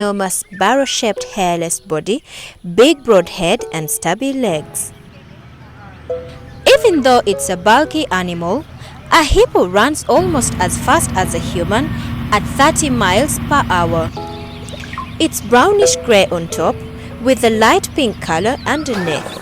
enormous barrel-shaped hairless body, big broad head and stubby legs. Even though it's a bulky animal, a hippo runs almost as fast as a human at 30 miles per hour. It's brownish grey on top with a light pink color underneath.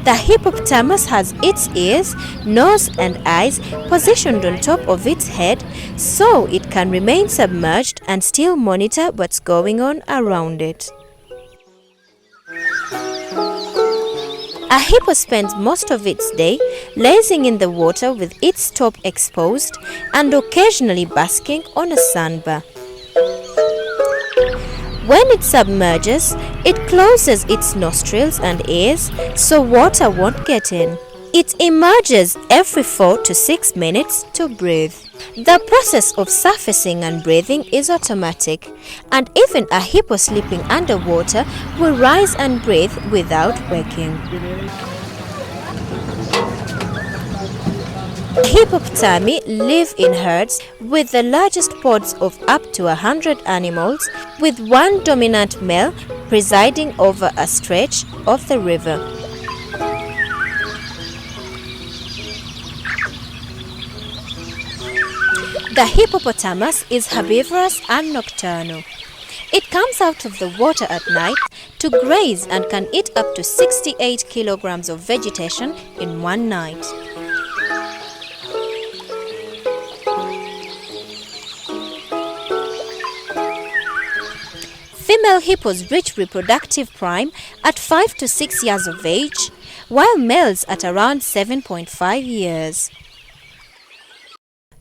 The hippopotamus has its ears, nose and eyes positioned on top of its head so it can remain submerged and still monitor what's going on around it. A hippo spends most of its day lazing in the water with its top exposed and occasionally basking on a sandbar. When it submerges, it closes its nostrils and ears so water won't get in. It emerges every 4 to 6 minutes to breathe. The process of surfacing and breathing is automatic, and even a hippo sleeping underwater will rise and breathe without waking. Hippopotami live in herds with the largest pods of up to 100 animals, with one dominant male presiding over a stretch of the river. The hippopotamus is herbivorous and nocturnal. It comes out of the water at night to graze and can eat up to 68 kilograms of vegetation in one night. Female hippos reach reproductive prime at 5 to 6 years of age, while males at around 7.5 years.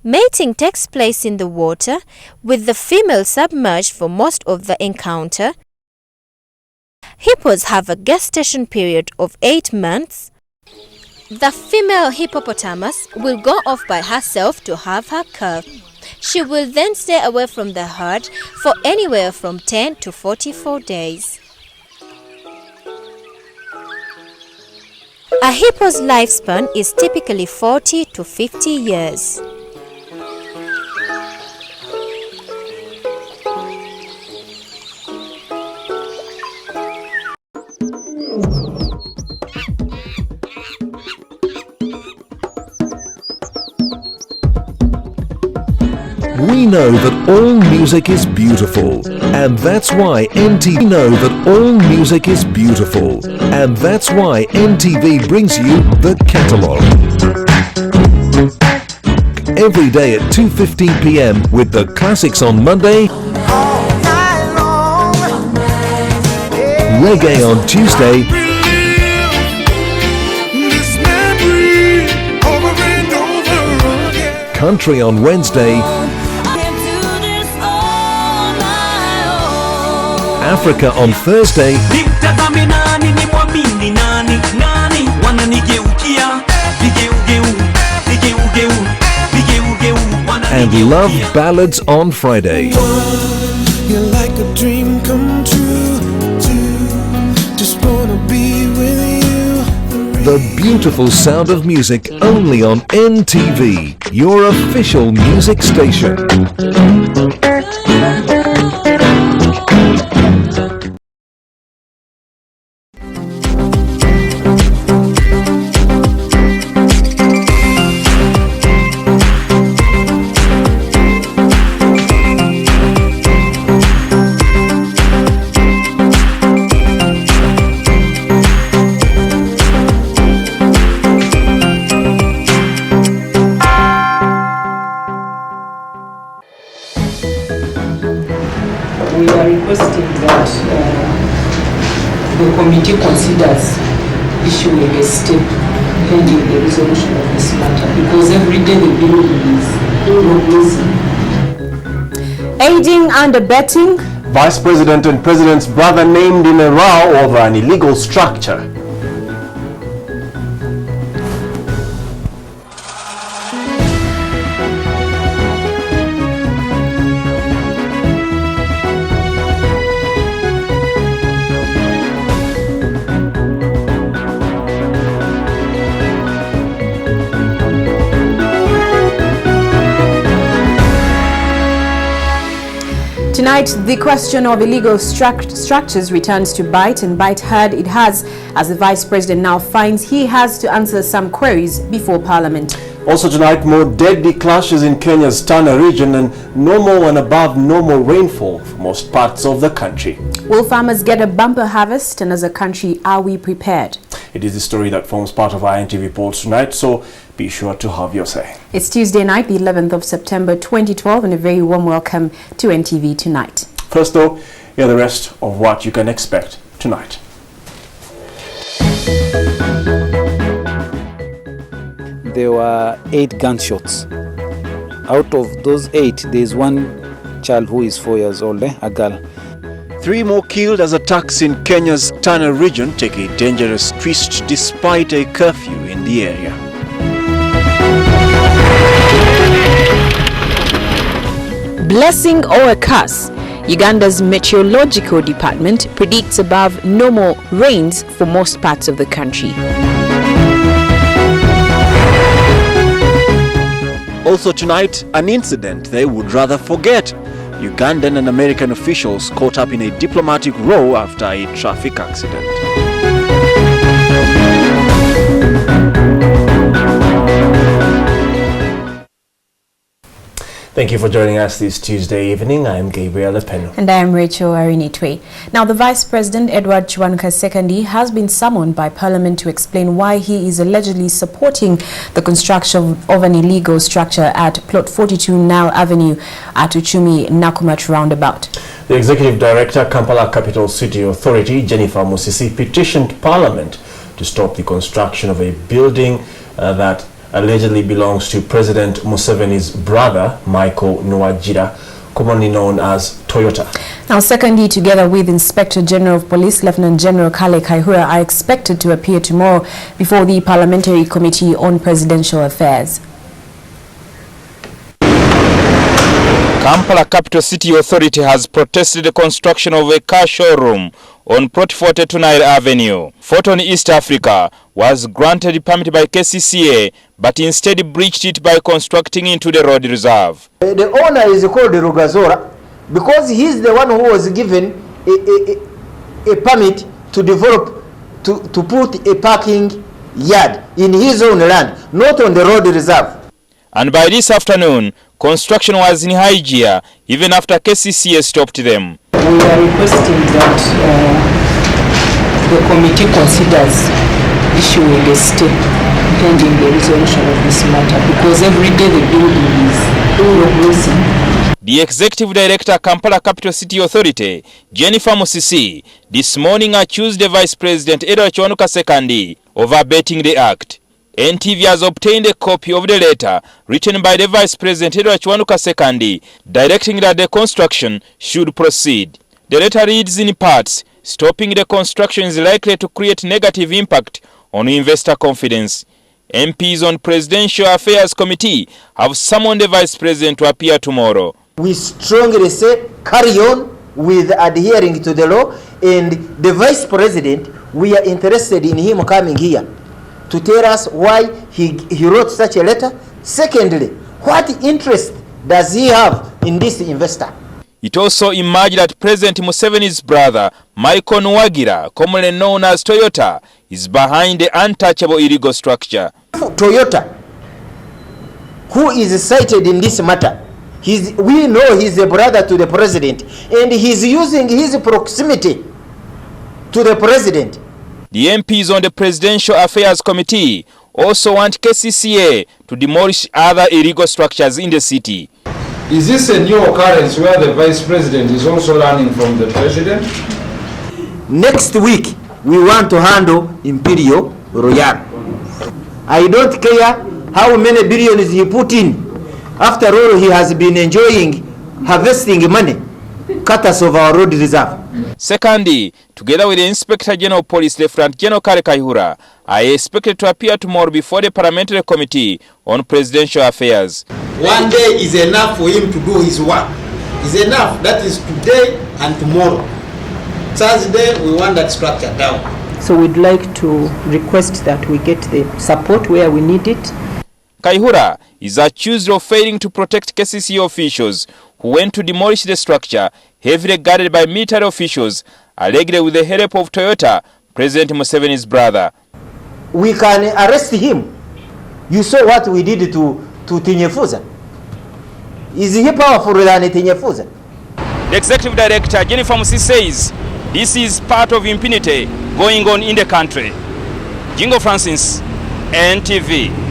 Mating takes place in the water, with the female submerged for most of the encounter. Hippos have a gestation period of 8 months. The female hippopotamus will go off by herself to have her calf. She will then stay away from the herd for anywhere from 10 to 44 days. A hippo's lifespan is typically 40 to 50 years. We know that all music is beautiful, and that's why NTV brings you the catalogue. Every day at 2:15 p.m. with the classics on Monday, reggae on Tuesday, country on Wednesday, Africa on Thursday, and love ballads on Friday. You're like a dream come true. Just wanna be with you. The beautiful sound of music only on NTV, your official music station. We are requesting that the committee considers issuing a step pending the resolution of this matter, because every day the building is progressing. Aiding and abetting. Vice President and President's brother named in a row over an illegal structure. Tonight, the question of illegal structures returns to bite, and bite hard it has, as the Vice President now finds he has to answer some queries before Parliament. Also tonight, more deadly clashes in Kenya's Tana region and normal and above normal rainfall for most parts of the country. Will farmers get a bumper harvest, and as a country, are we prepared? It is the story that forms part of our NTV polls tonight, so be sure to have your say. It's Tuesday night, the 11th of September 2012, and a very warm welcome to NTV Tonight. First though, here are the rest of what you can expect tonight. There were 8 gunshots. Out of those 8, there is one child who is 4 years old, a girl. 3 more killed as attacks in Kenya's Tana region take a dangerous twist despite a curfew in the area. Blessing or a curse? Uganda's meteorological department predicts above normal rains for most parts of the country. Also tonight, an incident they would rather forget. Ugandan and American officials caught up in a diplomatic row after a traffic accident. Thank you for joining us this Tuesday evening. I am Gabriel Lepeno. And I am Rachel Arinitwe. Now, the Vice President, Edward Chwanuka Sekandi, has been summoned by Parliament to explain why he is allegedly supporting the construction of an illegal structure at Plot 42 Nile Avenue at Uchumi Nakumatt Roundabout. The Executive Director, Kampala Capital City Authority, Jennifer Musisi, petitioned Parliament to stop the construction of a building that allegedly belongs to President Museveni's brother, Michael Nwajira, commonly known as Toyota. Now, secondly, together with Inspector General of Police, Lieutenant General Kale Kaihura, are expected to appear tomorrow before the Parliamentary Committee on Presidential Affairs. Kampala Capital City Authority has protested the construction of a car showroom on Plot 42 Nile Avenue. Photon East Africa was granted permit by KCCA, but instead breached it by constructing into the road reserve. The owner is called Rugazora because he's the one who was given a permit to develop, to put a parking yard in his own land, not on the road reserve. And by this afternoon, construction was in high gear, even after KCCA stopped them. We are requesting that the committee considers issuing a stay pending the resolution of this matter, because every day the building is progressing. The Executive Director, Kampala Capital City Authority, Jennifer Musisi, this morning accused the Vice President, Edward Chwanuka Sekandi, of abetting the act. NTV has obtained a copy of the letter written by the Vice President, Edward Chwanuka Sekandi, directing that the construction should proceed. The letter reads in parts, stopping the construction is likely to create negative impact on investor confidence. MPs on Presidential Affairs Committee have summoned the Vice President to appear tomorrow. We strongly say carry on with adhering to the law, and the Vice President, we are interested in him coming here to tell us why he wrote such a letter. Secondly, what interest does he have in this investor? It also emerged that President Museveni's brother, Michael Nwajira, commonly known as Toyota, is behind the untouchable illegal structure. Toyota, who is cited in this matter, we know he's a brother to the president, and he's using his proximity to the president. The MPs on the Presidential Affairs Committee also want KCCA to demolish other illegal structures in the city. Is this a new occurrence where the Vice President is also learning from the President? Next week, we want to handle Imperial Royal. I don't care how many billions he put in. After all, he has been enjoying harvesting money, cutters of our road reserve. Secondly, together with the Inspector General of Police, Lieutenant General Kale Kaihura, are expected to appear tomorrow before the Parliamentary Committee on Presidential Affairs. One day is enough for him to do his work. Is enough. That is today and tomorrow. Thursday, we want that structure down. So we'd like to request that we get the support where we need it. Kaihura is accused of failing to protect KCCA officials who went to demolish the structure, heavily guarded by military officials, allegedly with the help of Toyota, President Museveni's brother. We can arrest him. You saw what we did to Tinyefuza. Is he powerful than Tinyefuza? The executive director, Jennifer Musisi, says this is part of impunity going on in the country. Jingo Francis, NTV.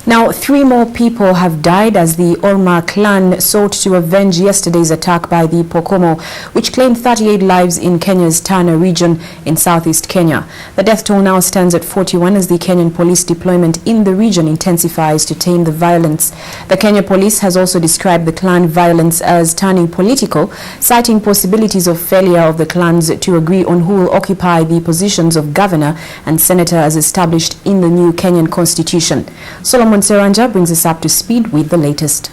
Now, 3 more people have died as the Orma clan sought to avenge yesterday's attack by the Pokomo, which claimed 38 lives in Kenya's Tana region in southeast Kenya. The death toll now stands at 41 as the Kenyan police deployment in the region intensifies to tame the violence. The Kenya police has also described the clan violence as turning political, citing possibilities of failure of the clans to agree on who will occupy the positions of governor and senator as established in the new Kenyan constitution. Solomon Seranja brings us up to speed with the latest.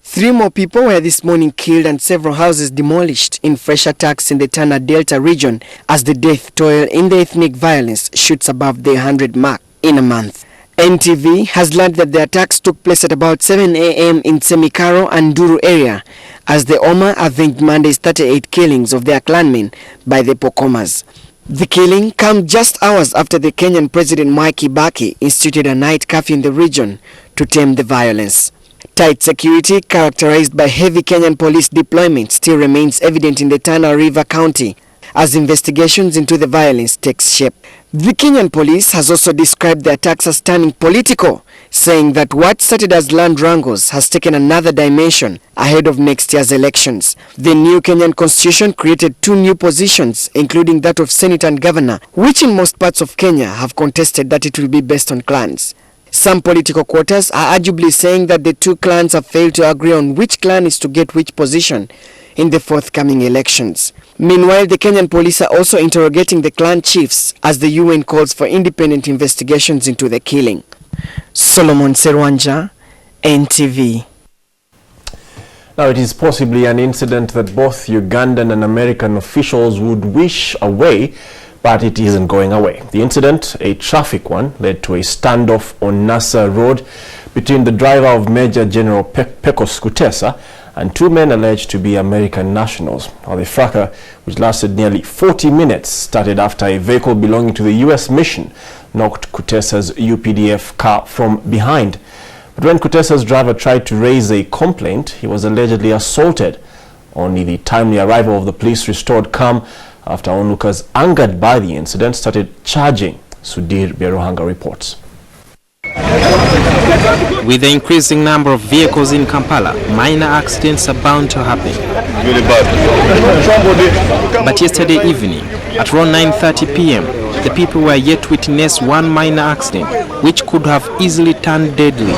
3 more people were this morning killed and several houses demolished in fresh attacks in the Tana Delta region as the death toll in the ethnic violence shoots above the 100 mark in a month. NTV has learned that the attacks took place at about 7 a.m. in Semikaro and Duru area as the Oma avenged Monday's 38 killings of their clanmen by the Pokomas. The killing came just hours after the Kenyan President Mwai Kibaki instituted a night curfew in the region to tame the violence. Tight security, characterized by heavy Kenyan police deployment, still remains evident in the Tana River County as investigations into the violence takes shape. The Kenyan police has also described the attacks as turning political, saying that what started as land wrangles has taken another dimension ahead of next year's elections. The new Kenyan constitution created 2 new positions, including that of Senate and Governor, which in most parts of Kenya have contested that it will be based on clans. Some political quarters are arguably saying that the 2 clans have failed to agree on which clan is to get which position in the forthcoming elections. Meanwhile, the Kenyan police are also interrogating the clan chiefs as the UN calls for independent investigations into the killing. Solomon Serwanja, NTV. Now, it is possibly an incident that both Ugandan and American officials would wish away, but it isn't going away. The incident, a traffic one, led to a standoff on Nasser Road between the driver of Major General Pecos Kutesa and 2 men alleged to be American nationals. Now, the fracas, which lasted nearly 40 minutes, started after a vehicle belonging to the U.S. mission knocked Kutesa's UPDF car from behind. But when Kutesa's driver tried to raise a complaint, he was allegedly assaulted. Only the timely arrival of the police restored calm after onlookers, angered by the incident, started charging. Sudhir Berohanga reports. With the increasing number of vehicles in Kampala, minor accidents are bound to happen. Really bad. But yesterday evening, at around 9:30 p.m., the people were yet to witness one minor accident, which could have easily turned deadly.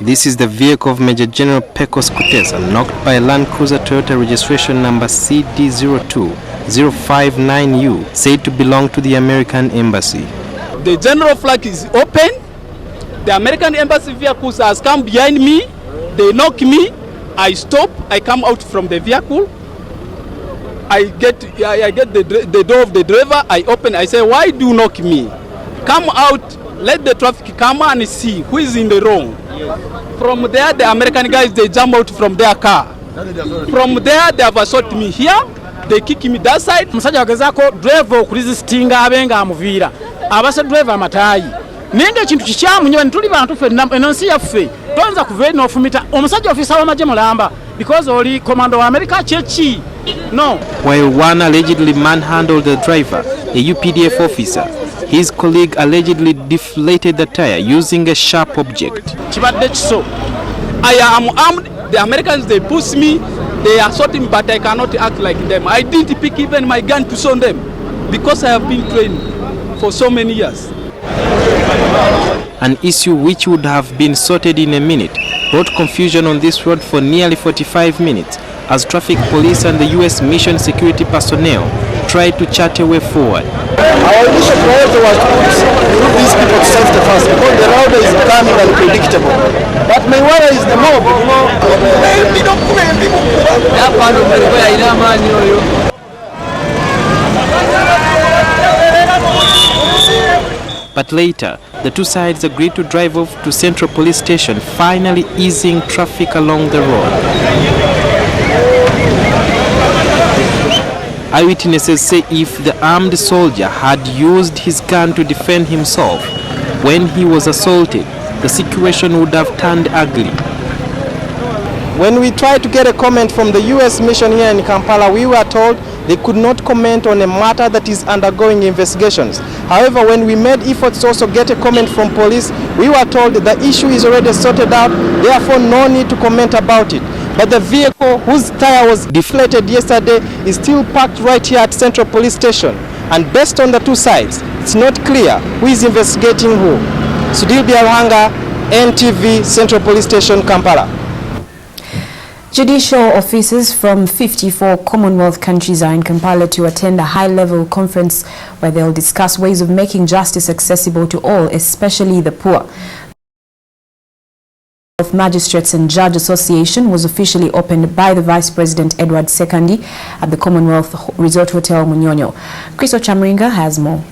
This is the vehicle of Major General Pecos Kutesa, knocked by a Land Cruiser Toyota registration number CD02-059U, said to belong to the American Embassy. The general flag is open. The American Embassy vehicles has come behind me. They knock me. I stop. I come out from the vehicle. I get the door of the driver. I open. I say, why do you knock me? Come out. Let the traffic come and see who is in the wrong. From there, the American guys, they jump out from their car. From there, they have assaulted me here. They kick me that side. Musajja wagezako driver okulistinga abenga amuvira. Abase driver matayi. Ninga kintu kikyamu nyo ntuli bantu fe enonsi yaffe. Tonza kuve no fumita. Omusajja ofisa wa maje mulamba because oli commando wa America chechi. No. While one allegedly manhandled the driver, a UPDF officer, his colleague allegedly deflated the tire using a sharp object. Kibadde kiso. I am armed. The Americans, they push me. They assault me, but I cannot act like them. I didn't pick even my gun to show them because I have been trained for so many years. An issue which would have been sorted in a minute brought confusion on this road for nearly 45 minutes as traffic police and the U.S. mission security personnel tried to chart a way forward. Our initial priority was to move these people to safety first because the road is becoming unpredictable. But my worry is the mob, you know. But later, the two sides agreed to drive off to Central Police Station, finally easing traffic along the road. Eyewitnesses say if the armed soldier had used his gun to defend himself when he was assaulted, the situation would have turned ugly. When we tried to get a comment from the U.S. mission here in Kampala, we were told they could not comment on a matter that is undergoing investigations. However, when we made efforts to also get a comment from police, we were told that the issue is already sorted out, therefore no need to comment about it. But the vehicle whose tire was deflated yesterday is still parked right here at Central Police Station. And based on the two sides, it's not clear who is investigating who. Sudil Biawanga, NTV, Central Police Station, Kampala. Judicial officers from 54 Commonwealth countries are in Kampala to attend a high-level conference where they'll discuss ways of making justice accessible to all, especially the poor. The Magistrates and Judge Association was officially opened by the Vice President Edward Sekandi at the Commonwealth Resort Hotel Munyonyo. Chris Ochamringa has more.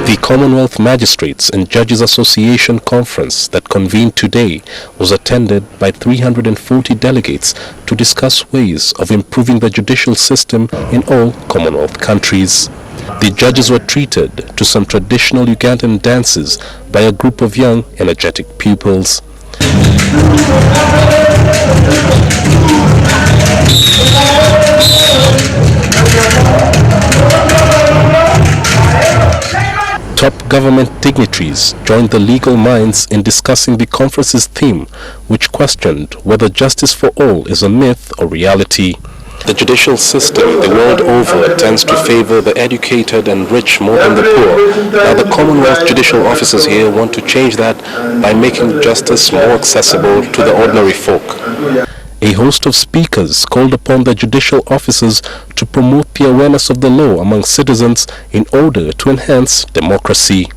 The Commonwealth Magistrates and Judges Association conference that convened today was attended by 340 delegates to discuss ways of improving the judicial system in all Commonwealth countries. The judges were treated to some traditional Ugandan dances by a group of young, energetic pupils. Top government dignitaries joined the legal minds in discussing the conference's theme, which questioned whether justice for all is a myth or reality. The judicial system the world over tends to favor the educated and rich more than the poor. Now the Commonwealth judicial officers here want to change that by making justice more accessible to the ordinary folk. A host of speakers called upon the judicial officers to promote the awareness of the law among citizens in order to enhance democracy.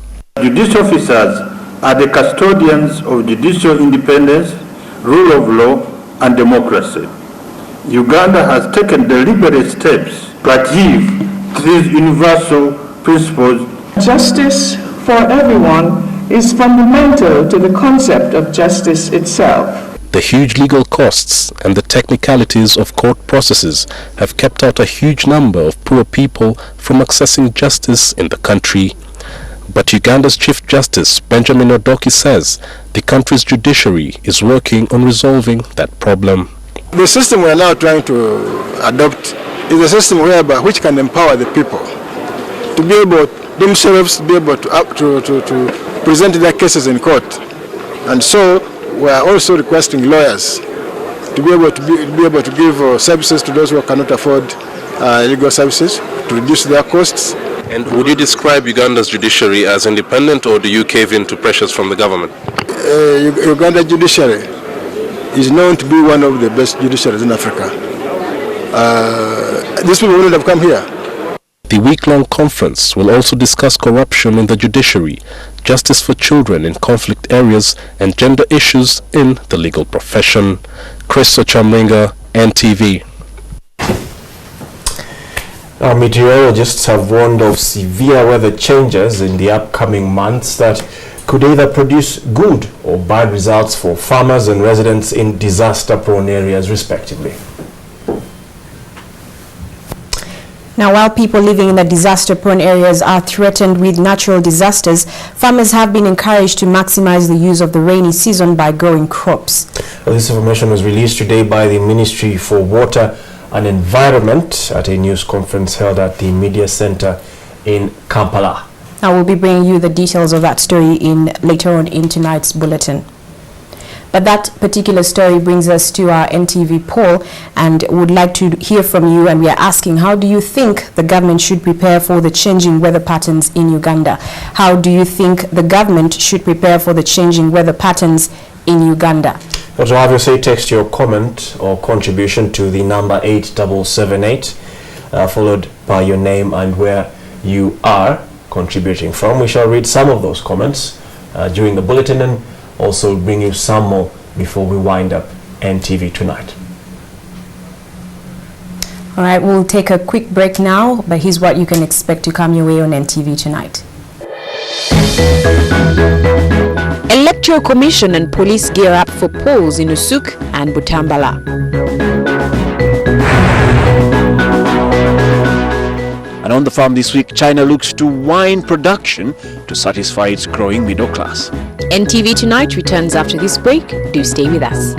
Judicial officers are the custodians of judicial independence, rule of law, and democracy. Uganda has taken deliberate steps to achieve these universal principles. Justice for everyone is fundamental to the concept of justice itself. The huge legal costs and the technicalities of court processes have kept out a huge number of poor people from accessing justice in the country. But Uganda's Chief Justice Benjamin Odoki says the country's judiciary is working on resolving that problem. The system we are now trying to adopt is a system whereby which can empower the people to be able themselves to be able to present their cases in court. And so we are also requesting lawyers to be able to give services to those who cannot afford legal services, to reduce their costs. And would you describe Uganda's judiciary as independent, or do you cave in to pressures from the government? Uganda judiciary is known to be one of the best judiciaries in Africa. These people wouldn't have come here. The week-long conference will also discuss corruption in the judiciary, justice for children in conflict areas, and gender issues in the legal profession. Chris Ochamringa, NTV. Now, meteorologists have warned of severe weather changes in the upcoming months that could either produce good or bad results for farmers and residents in disaster-prone areas, respectively. Now, while people living in the disaster-prone areas are threatened with natural disasters, farmers have been encouraged to maximize the use of the rainy season by growing crops. Well, this information was released today by the Ministry for Water and Environment at a news conference held at the Media Center in Kampala. I will be bringing you the details of that story later on in tonight's bulletin. But that particular story brings us to our NTV poll, and would like to hear from you. And we are asking, how do you think the government should prepare for the changing weather patterns in Uganda? How do you think the government should prepare for the changing weather patterns in Uganda? To have you say, text your comment or contribution to the number 8778, followed by your name and where you are contributing from. We shall read some of those comments during the bulletin and also bring you some more before we wind up NTV Tonight. All right, we'll take a quick break now, but here's what you can expect to come your way on NTV Tonight. Electoral Commission and police gear up for polls in Usuk and Butambala. And on the farm this week, China looks to wine production to satisfy its growing middle class. NTV Tonight returns after this break. Do stay with us.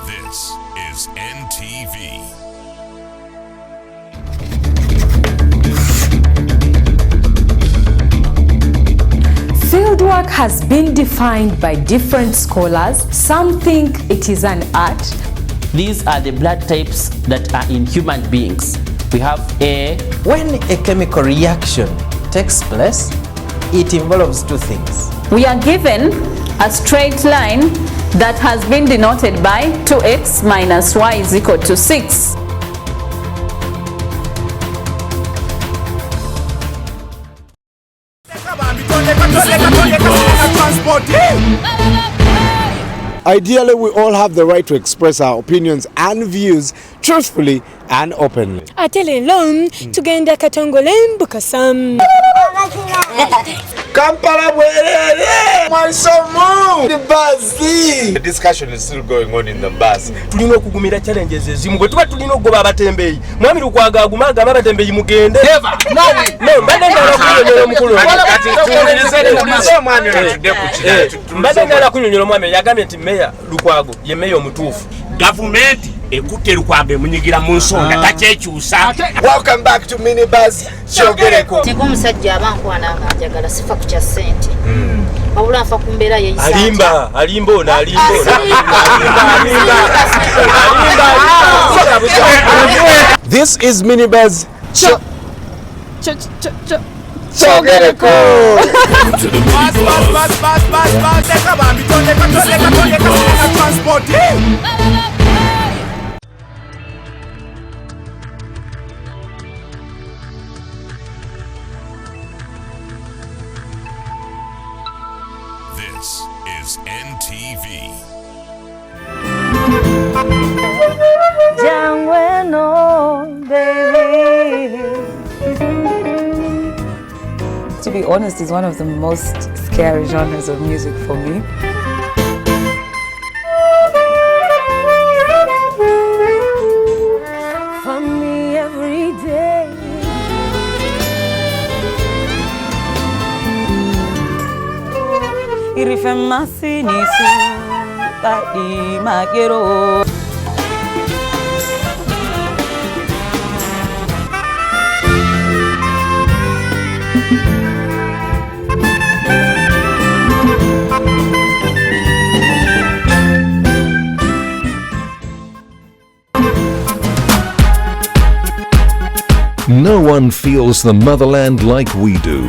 This is NTV. Fieldwork has been defined by different scholars. Some think it is an art. These are the blood types that are in human beings. We have A. When a chemical reaction takes place, it involves two things. We are given a straight line that has been denoted by 2x minus y is equal to 6. Ideally, we all have the right to express our opinions and views truthfully and openly. Atelelom tugenda katongole mbukasam. Kampala Bulela! Mwansomu! The bus! The discussion is still going on in the bus. Tulino kugumira challenges ezimu bwe tuba tulino goba abatembeyi. Mwami lukwaga agumaga abatembeyi mugende. Never! No, mbadde ndala kunyonyola omukulu. Kati tuwulirize omwami olutudde ku kino. Mbadde ndala kunyonyola omwami yagambye nti meya Lukwago ye meya omutuufu. Gavumenti ekutte Lukwago emunyigira mu nsonga takyekyusa. Welcome back to Minibus. Kyogereko. Singa omusajja abankwana nga njagala sifa ku kya ssente. Wabula nfa ku mbeera ye yisa. Alimba ono. This is Minibus. Kyogereko. This is NTV. Jangweno, baby. To be honest, it's one of the most scary genres of music for me. For me every day. Irifemasi nisu tadi magero. No one feels the motherland like we do.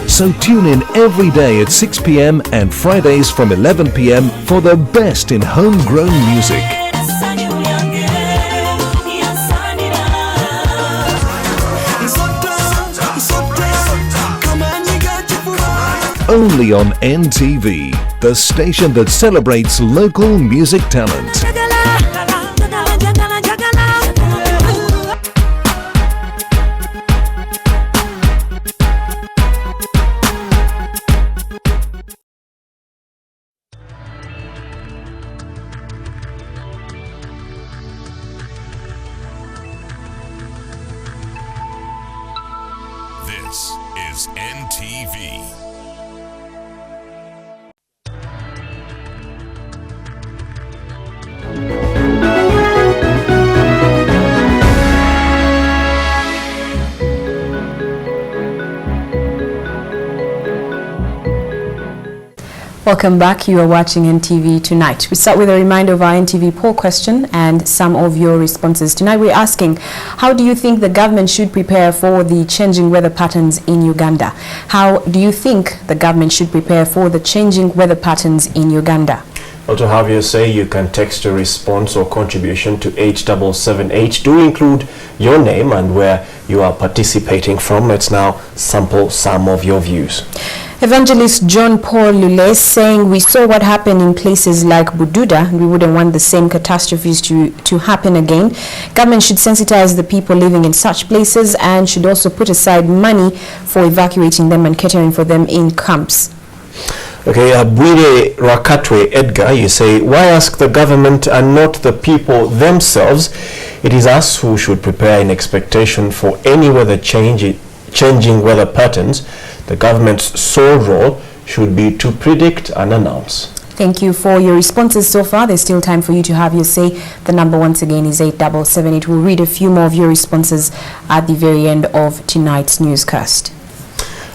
So tune in every day at 6 p.m. and Fridays from 11 p.m. for the best in homegrown music. Only on NTV, the station that celebrates local music talent. NTV. Welcome back. You are watching NTV Tonight. We start with a reminder of our NTV poll question and some of your responses. Tonight we're asking, how do you think the government should prepare for the changing weather patterns in Uganda? How do you think the government should prepare for the changing weather patterns in Uganda? Well, to have your say, you can text a response or contribution to 8778. Do include your name and where you are participating from. Let's now sample some of your views. Evangelist John Paul Lule saying, we saw what happened in places like Bududa, and we wouldn't want the same catastrophes to happen again. Government should sensitize the people living in such places and should also put aside money for evacuating them and catering for them in camps. Okay, Buile Rakatwe Edgar, you say, why ask the government and not the people themselves? It is us who should prepare in expectation for any weather changing weather patterns. The government's sole role should be to predict and announce. Thank you for your responses so far. There's still time for you to have your say. The number once again is 8778. We'll read a few more of your responses at the very end of tonight's newscast.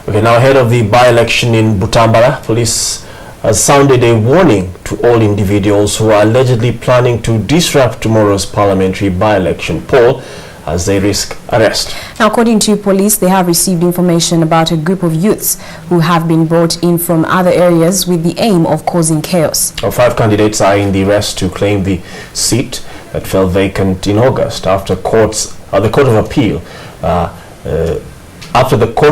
Okay, now ahead of the by-election in Butambala, police has sounded a warning to all individuals who are allegedly planning to disrupt tomorrow's parliamentary by-election poll as they risk arrest. Now, according to police, they have received information about a group of youths who have been brought in from other areas with the aim of causing chaos. 5 candidates are in the race to claim the seat that fell vacant in August after the Court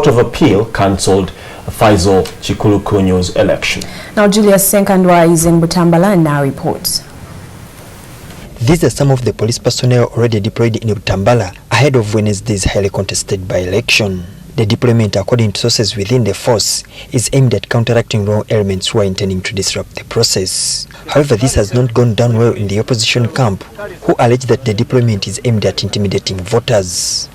of Appeal cancelled Faisal Chikulukunyo's election. Now, Julius Senkandwa is in Butambala and now reports. These are some of the police personnel already deployed in Butambala ahead of Wednesday's highly contested by-election. The deployment, according to sources within the force, is aimed at counteracting wrong elements who are intending to disrupt the process. However, this has not gone down well in the opposition camp, who allege that the deployment is aimed at intimidating voters.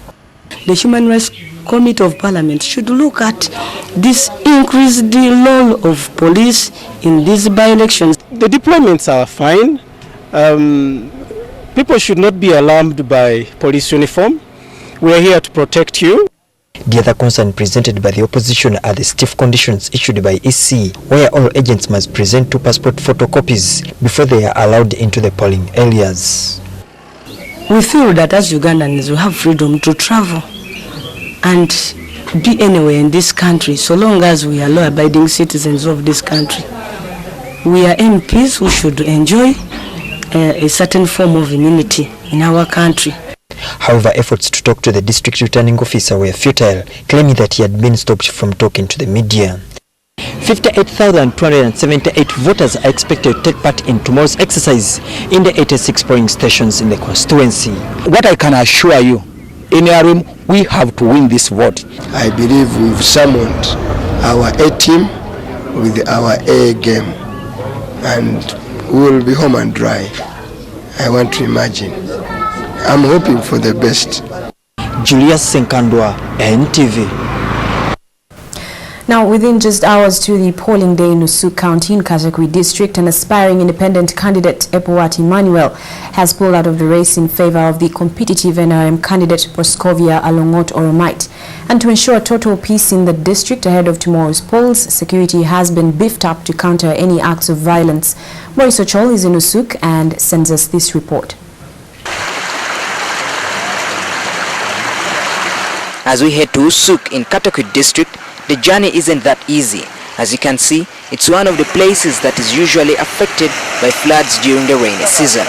The Human Rights Committee of Parliament should look at this increased role of police in these by-elections. The deployments are fine. People should not be alarmed by police uniform. We are here to protect you. The other concern presented by the opposition are the stiff conditions issued by EC, where all agents must present 2 passport photocopies before they are allowed into the polling areas. We feel that as Ugandans we have freedom to travel and be anywhere in this country so long as we are law-abiding citizens of this country. We are MPs who should enjoy a certain form of immunity in our country. However, efforts to talk to the district returning officer were futile, claiming that he had been stopped from talking to the media. 58,278 voters are expected to take part in tomorrow's exercise in the 86 polling stations in the constituency. What I can assure you, in Arum, we have to win this vote. I believe we've summoned our A team with our A game, and we will be home and dry. I want to imagine. I'm hoping for the best. Julius Senkandwa, NTV. Now, within just hours to the polling day in Usuk County in Kajakwi District, an aspiring independent candidate, Epowat Emmanuel, has pulled out of the race in favor of the competitive NRM candidate, Proscovia Alongot Oromite. And to ensure total peace in the district ahead of tomorrow's polls, security has been beefed up to counter any acts of violence. Maurice Ochol is in Usuk and sends us this report. As we head to Usuk in Katakwi District, the journey isn't that easy. As you can see, it's one of the places that is usually affected by floods during the rainy season.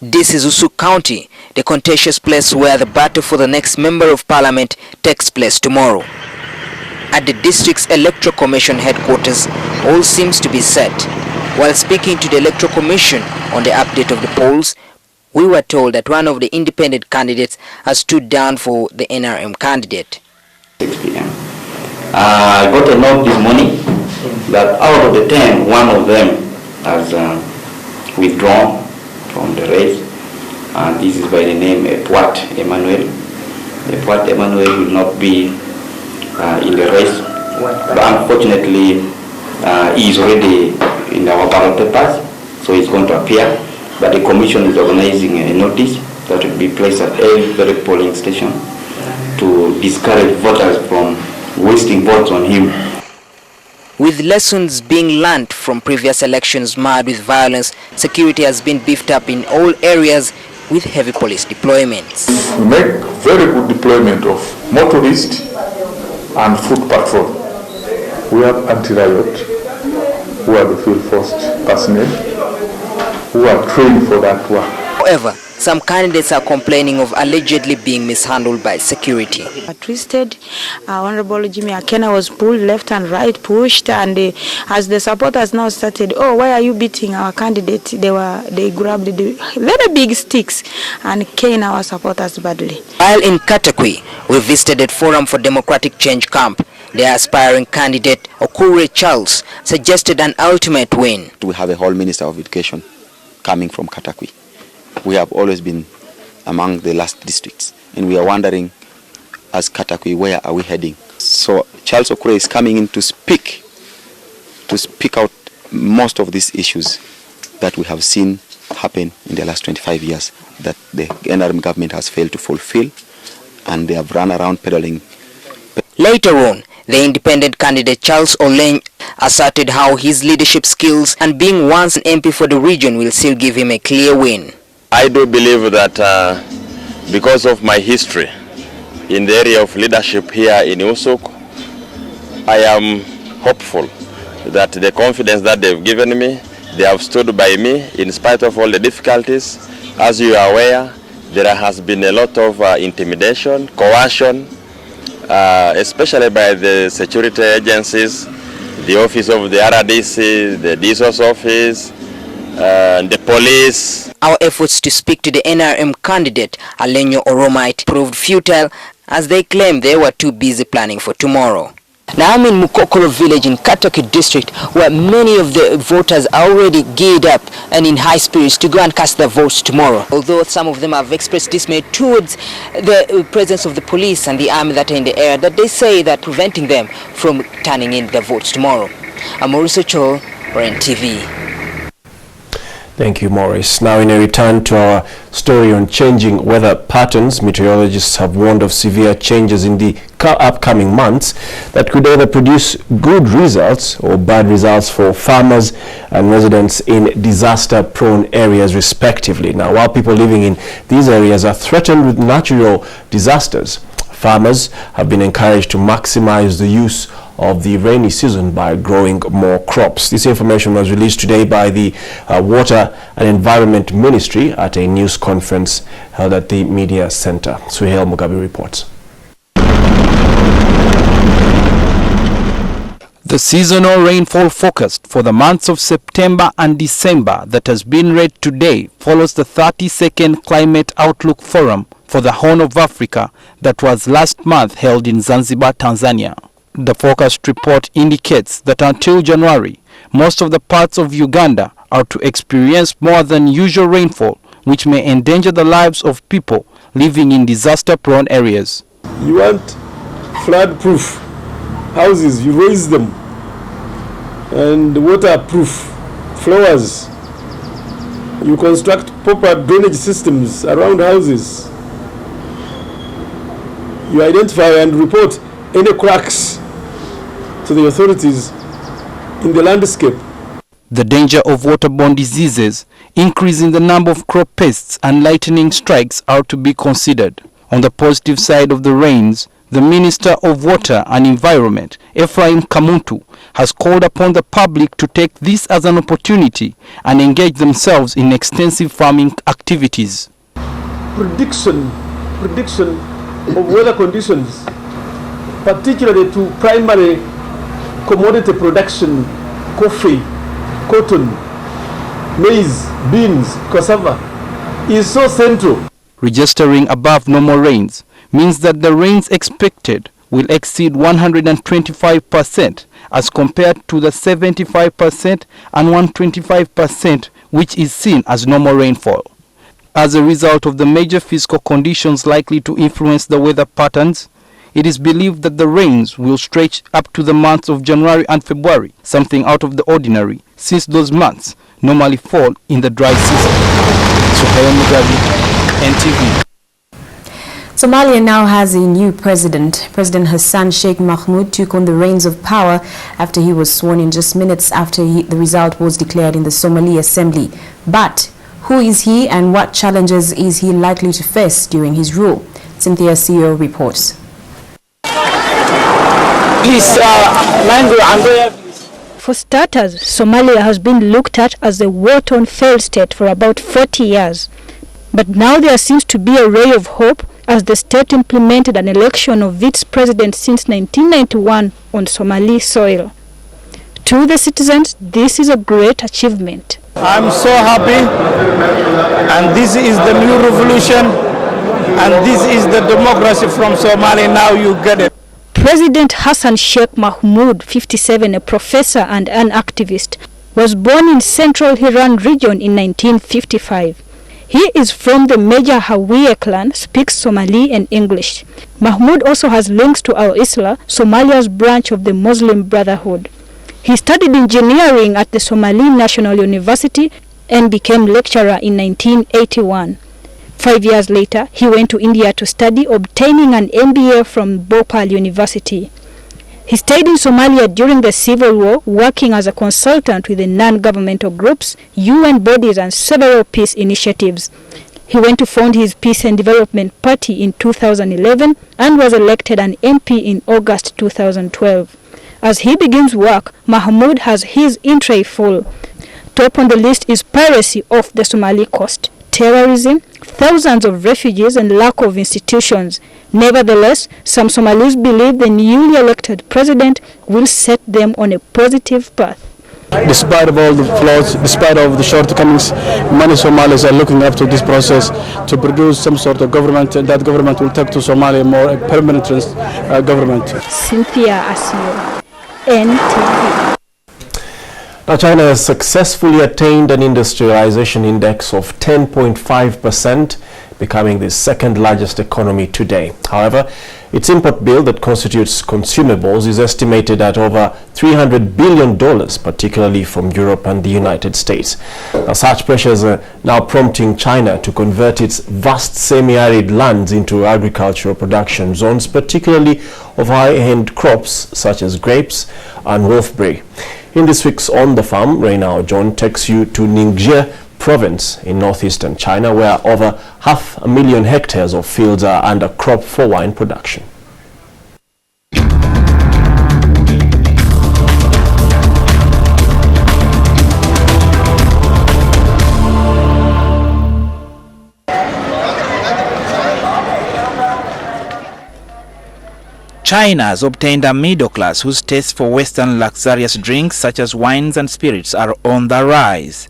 This is Usuk County, the contentious place where the battle for the next member of parliament takes place tomorrow. At the district's Electoral Commission headquarters, all seems to be set. While speaking to the Electoral Commission on the update of the polls, we were told that one of the independent candidates has stood down for the NRM candidate. 6 p.m. I got a note this morning that out of the 10, one of them has withdrawn from the race, and this is by the name Epowat Emmanuel. Epowat Emmanuel will not be in the race. But unfortunately, he is already in our ballot papers, so he's going to appear. But the commission is organizing a notice that will be placed at every polling station to discourage voters from wasting votes on him. With lessons being learned from previous elections marred with violence, security has been beefed up in all areas with heavy police deployments. We make very good deployment of motorists and foot patrol. We have anti-riot, who are the field force personnel, who are trained for that work. However, some candidates are complaining of allegedly being mishandled by security. Twisted, Honorable Jimmy Akena was pulled left and right, pushed, and as the supporters now started, oh, why are you beating our candidate? They grabbed the very big sticks and cane our supporters badly. While in Katakwi, we visited Forum for Democratic Change camp. The aspiring candidate, Okure Charles, suggested an ultimate win. We have a whole Minister of Education coming from Katakwi. We have always been among the last districts, and we are wondering, as Katakwi, where are we heading? So Charles Okure is coming in to speak out most of these issues that we have seen happen in the last 25 years that the NRM government has failed to fulfill, and they have run around peddling. Later on, the independent candidate Charles Oleny asserted how his leadership skills and being once an MP for the region will still give him a clear win. I do believe that because of my history in the area of leadership here in Usuk, I am hopeful that the confidence that they've given me, they have stood by me in spite of all the difficulties. As you are aware, there has been a lot of intimidation, coercion, especially by the security agencies, the office of the RDC, the DSO's office, the police. Our efforts to speak to the NRM candidate, Alenyo Oromite, proved futile as they claimed they were too busy planning for tomorrow. Now I'm in Mukokoro village in Katoki district, where many of the voters are already geared up and in high spirits to go and cast their votes tomorrow. Although some of them have expressed dismay towards the presence of the police and the army that are in the area, that they say that preventing them from turning in their votes tomorrow. I'm Maurice Cho for NTV. Thank you, Maurice. Now, in a return to our story on changing weather patterns, meteorologists have warned of severe changes in the upcoming months that could either produce good results or bad results for farmers and residents in disaster-prone areas, respectively. Now, while people living in these areas are threatened with natural disasters, farmers have been encouraged to maximize the use of the rainy season by growing more crops. This information was released today by the Water and Environment Ministry at a news conference held at the Media Center. Suhail Mugabe reports. The seasonal rainfall forecast for the months of September and December that has been read today follows the 32nd Climate Outlook Forum for the Horn of Africa that was last month held in Zanzibar, Tanzania. The forecast report indicates that until January, most of the parts of Uganda are to experience more than usual rainfall, which may endanger the lives of people living in disaster-prone areas. You want flood-proof houses, you raise them, and waterproof flowers. You construct proper drainage systems around houses. You identify and report any cracks to the authorities in the landscape. The danger of waterborne diseases, increasing the number of crop pests and lightning strikes are to be considered. On the positive side of the rains, the Minister of Water and Environment, Ephraim Kamuntu, has called upon the public to take this as an opportunity and engage themselves in extensive farming activities. Prediction of weather conditions, particularly to primary commodity production, coffee, cotton, maize, beans, cassava, is so central. Registering above normal rains means that the rains expected will exceed 125% as compared to the 75% and 125% which is seen as normal rainfall. As a result of the major physical conditions likely to influence the weather patterns, It is believed that the rains will stretch up to the months of January and February, something out of the ordinary, since those months normally fall in the dry season. Suhail Mugabi, NTV. Somalia now has a new president. President Hassan Sheikh Mahmoud took on the reins of power after he was sworn in just minutes after the result was declared in the Somali Assembly. But who is he and what challenges is he likely to face during his rule? Cynthia CEO reports. For starters, Somalia has been looked at as a war-torn failed state for about 40 years. But now there seems to be a ray of hope as the state implemented an election of its president since 1991 on Somali soil. To the citizens, this is a great achievement. I'm so happy, and this is the new revolution, and this is the democracy from Somalia. Now you get it. President Hassan Sheikh Mahmoud, 57, a professor and an activist, was born in central Hiran region in 1955. He is from the major Hawiye clan, speaks Somali and English. Mahmoud also has links to Al-Islah, Somalia's branch of the Muslim Brotherhood. He studied engineering at the Somali National University and became lecturer in 1981. 5 years later, he went to India to study, obtaining an MBA from Bhopal University. He stayed in Somalia during the Civil War, working as a consultant with the non-governmental groups, UN bodies and several peace initiatives. He went to found his Peace and Development Party in 2011 and was elected an MP in August 2012. As he begins work, Mahmoud has his in tray full. Top on the list is piracy off the Somali coast, terrorism, thousands of refugees and lack of institutions. Nevertheless, some Somalis believe the newly elected president will set them on a positive path. Despite of all the flaws, despite of the shortcomings, many Somalis are looking up to this process to produce some sort of government, and that government will take to Somalia more a permanent government. Cynthia Asio, NTV. Now, China has successfully attained an industrialization index of 10.5%, becoming the second largest economy today. However, its import bill that constitutes consumables is estimated at over $300 billion, particularly from Europe and the United States. Now, such pressures are now prompting China to convert its vast semi-arid lands into agricultural production zones, particularly of high-end crops such as grapes and wolfberry. In this week's On the Farm, Reynao John takes you to Ningxia province in northeastern China, where over 500,000 hectares of fields are under crop for wine production. China has obtained a middle class whose taste for Western luxurious drinks such as wines and spirits are on the rise.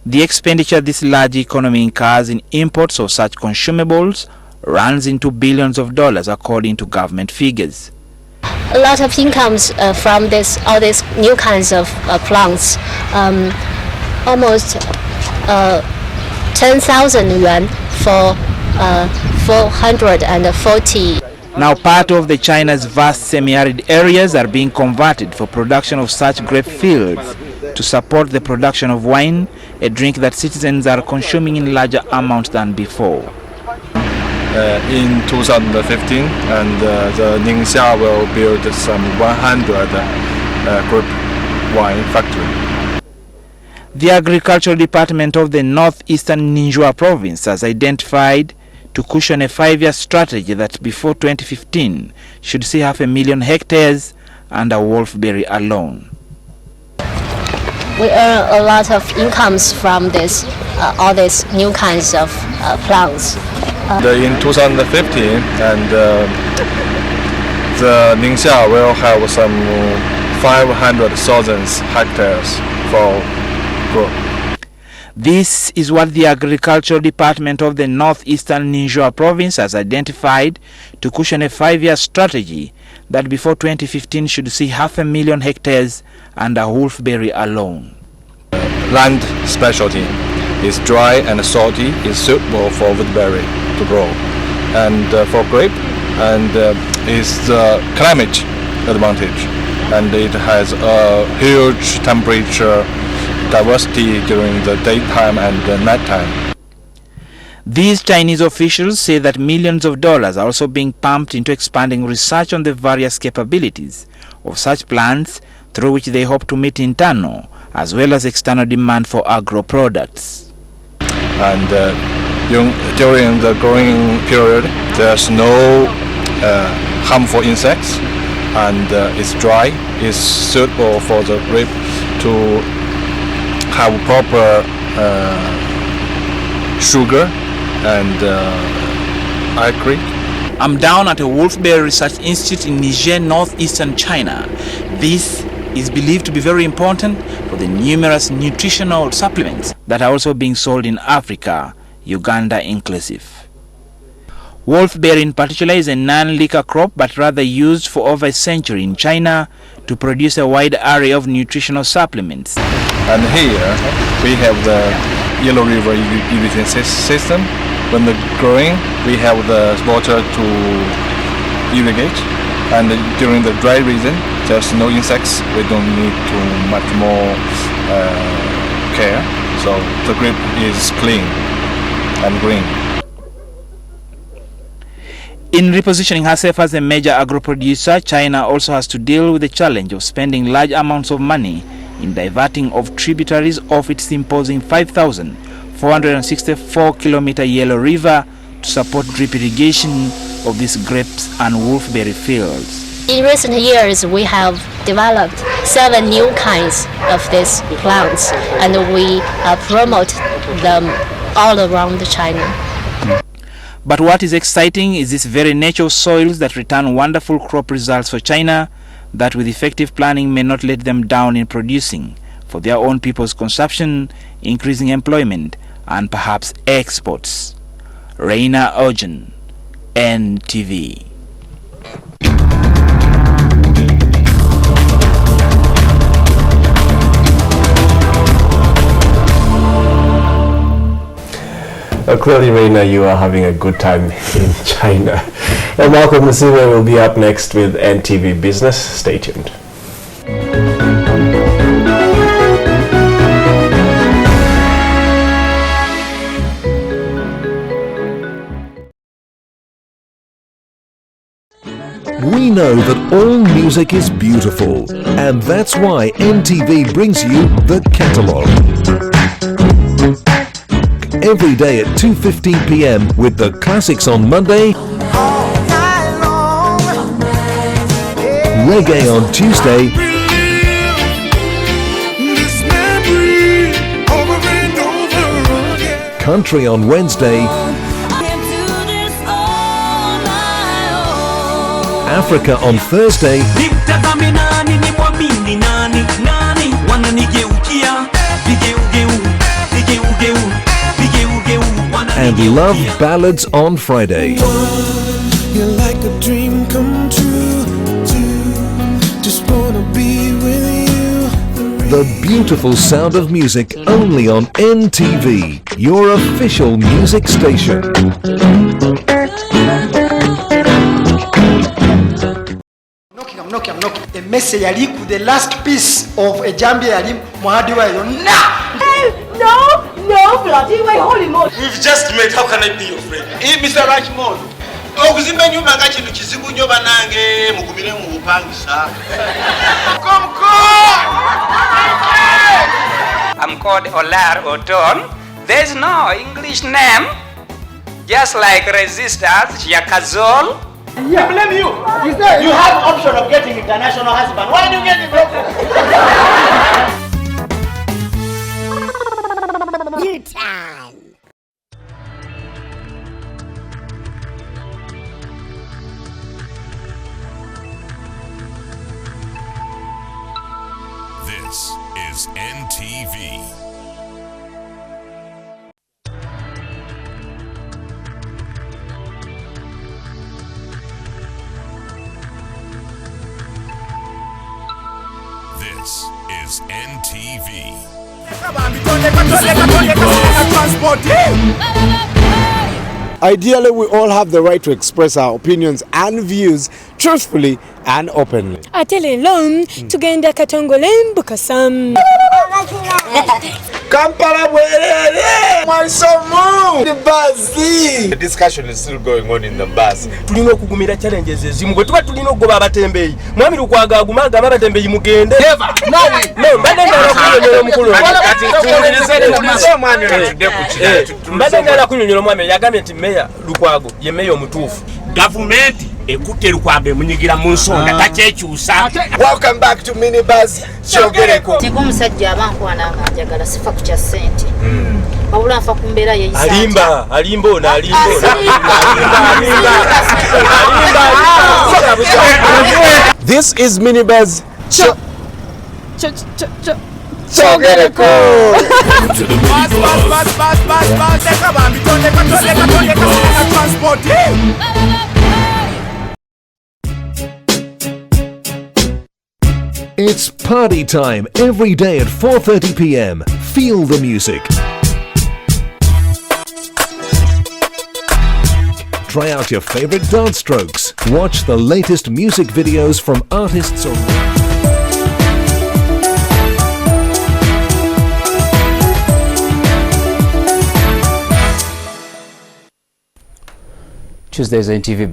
The expenditure this large economy incurs in imports of such consumables runs into billions of dollars according to government figures. A lot of incomes from all these new kinds of plants, almost 10,000 yuan for 440. Now part of the China's vast semi-arid areas are being converted for production of such grape fields to support the production of wine, a drink that citizens are consuming in larger amounts than before. In 2015, and the Ningxia will build some 100 grape wine factory. The Agricultural Department of the Northeastern Ningxia province has identified to cushion a 5-year strategy that before 2015 should see 500,000 hectares under wolfberry alone. We earn a lot of incomes from this, all these new kinds of plants. In 2015, and the Ningxia will have some 500,000 hectares for growth. This is what the Agricultural Department of the Northeastern Ningxia province has identified to cushion a 5-year strategy that before 2015 should see 500,000 hectares under wolfberry alone. Land specialty is dry and salty, is suitable for woodberry to grow. And for grape, and is the climate advantage, and it has a huge temperature diversity during the daytime and the nighttime. These Chinese officials say that millions of dollars are also being pumped into expanding research on the various capabilities of such plants, through which they hope to meet internal as well as external demand for agro products. And during the growing period, there's no harmful insects, and it's dry. It's suitable for the grape to have proper sugar and acrid. I'm down at a wolfberry research institute in Niger, northeastern China. This is believed to be very important for the numerous nutritional supplements that are also being sold in Africa, Uganda inclusive. Wolfberry in particular is a non-liquor crop, but rather used for over a century in China to produce a wide array of nutritional supplements. And here we have the Yellow River irrigation system. When they're growing, we have the water to irrigate, and during the dry season, there's no insects. We don't need too much more care, so the grape is clean and green. In repositioning herself as a major agro-producer, China also has to deal with the challenge of spending large amounts of money in diverting of tributaries of its imposing 5,464-kilometer Yellow River to support drip irrigation of these grapes and wolfberry fields. In recent years, we have developed 7 new kinds of these plants, and we promote them all around China. But what is exciting is this very nature of soils that return wonderful crop results for China, that with effective planning may not let them down in producing for their own people's consumption, increasing employment, and perhaps exports. Reina Ojan, NTV. Clearly, Reina, you are having a good time in China. Well, Malcolm Musiwe will be up next with NTV Business. Stay tuned. We know that all music is beautiful, and that's why NTV brings you the catalogue. Every day at 2:15 p.m. with the classics on Monday, reggae on Tuesday, country on Wednesday, Africa on Thursday, and love ballads on Friday. You're like a dream come true. Just wanna be with you. The beautiful sound of music only on NTV, your official music station. I'm knocking. A message yali ku the last piece of a jambia yali muhadi wayo na. No, bloody way, holy moly. We've just met. How can I be your friend? Mr. Rajmond. Okuzimba nyumba nga kintu kizibu nnyo banange mugumire mu bupangisa. Come. I'm called Olar Oton. There's no English name. Just like resistance, Yakazol. I blame you. You have option of getting international husband. Why do you get it local? New time. This is NTV. This is NTV. Ideally, we all have the right to express our opinions and views truthfully and openly. Ate lero tugenda katongole mbukasam. Kampala bwerere! Mwansomu! The bus! The discussion is still going on in the bus. Tulina okugumira challenges ezimu bwe tuba tulina okugoba abatembeeyi. Mwami Lukwago agumaga abatembeeyi mugende. Never! No, mbadde njagala kunyonyola omukulu. Kati tuwulirize omwami atudde ku kino. Mbadde njagala kunyonyola omwami yagambye nti Meya Lukwago ye meya omutuufu. Gavumenti ekutte Lukwago emunyigira mu nsonga takyekyusa. Welcome back to Minibus. Kyogereko. Singa omusajja abankwana nga njagala sifa ku kya ssente. Wabula nfa ku mbeera ye alimba ono This is Minibus. Kyogereko. It's party time every day at 4:30 p.m. Feel the music. Try out your favorite dance strokes. Watch the latest music videos from artists around. Tuesday's NTV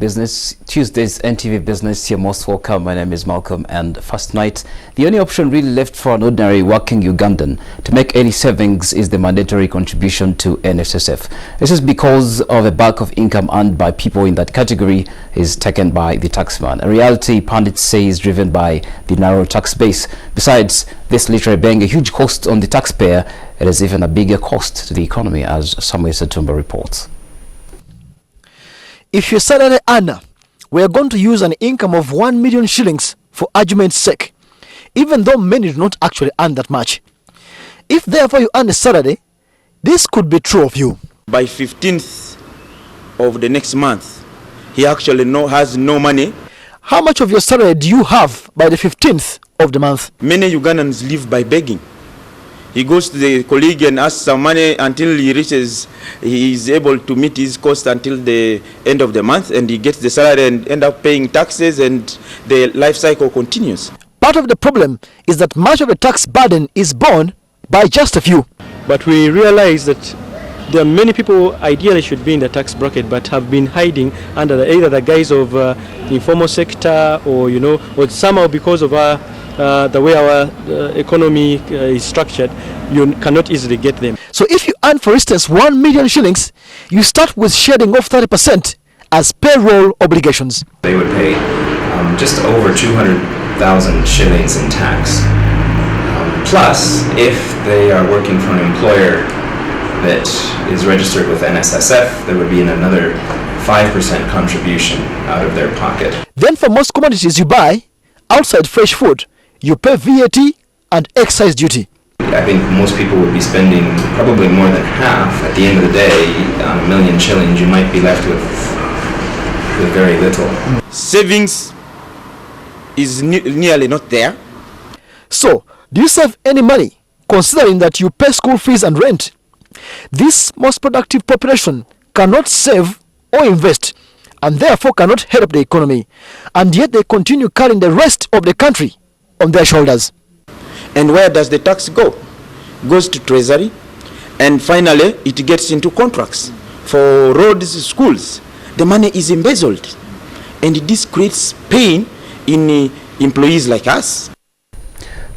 Business, you're most welcome. My name is Malcolm, and first night, the only option really left for an ordinary working Ugandan to make any savings is the mandatory contribution to NSSF. This is because of the bulk of income earned by people in that category is taken by the taxman. A reality pundits say is driven by the narrow tax base. Besides this literally being a huge cost on the taxpayer, it is even a bigger cost to the economy, as Samuel Satumba reports. If you're a salary earner, we are going to use an income of 1 million shillings for argument's sake, even though many do not actually earn that much. If therefore you earn a salary, this could be true of you. By 15th of the next month, he actually has no money. How much of your salary do you have by the 15th of the month? Many Ugandans live by begging. He goes to the colleague and asks some money until he is able to meet his cost until the end of the month, and he gets the salary and end up paying taxes, and the life cycle continues. Part of the problem is that much of the tax burden is borne by just a few. But we realize that there are many people ideally should be in the tax bracket but have been hiding under either the guise of informal sector or or somehow because of the way our economy is structured, you cannot easily get them. So if you earn, for instance, 1 million shillings, you start with shedding off 30% as payroll obligations. They would pay just over 200,000 shillings in tax. Plus, if they are working for an employer that is registered with NSSF, there would be another 5% contribution out of their pocket. Then for most commodities you buy, outside fresh food, you pay VAT and excise duty. I think most people would be spending probably more than half. At the end of the day, on 1 million shillings, you might be left with very little. Savings is nearly not there. So, do you save any money, considering that you pay school fees and rent? This most productive population cannot save or invest, and therefore cannot help the economy, and yet they continue carrying the rest of the country on their shoulders. And where does the tax go? It goes to treasury, and finally it gets into contracts for roads, schools. The money is embezzled, and this creates pain in employees like us.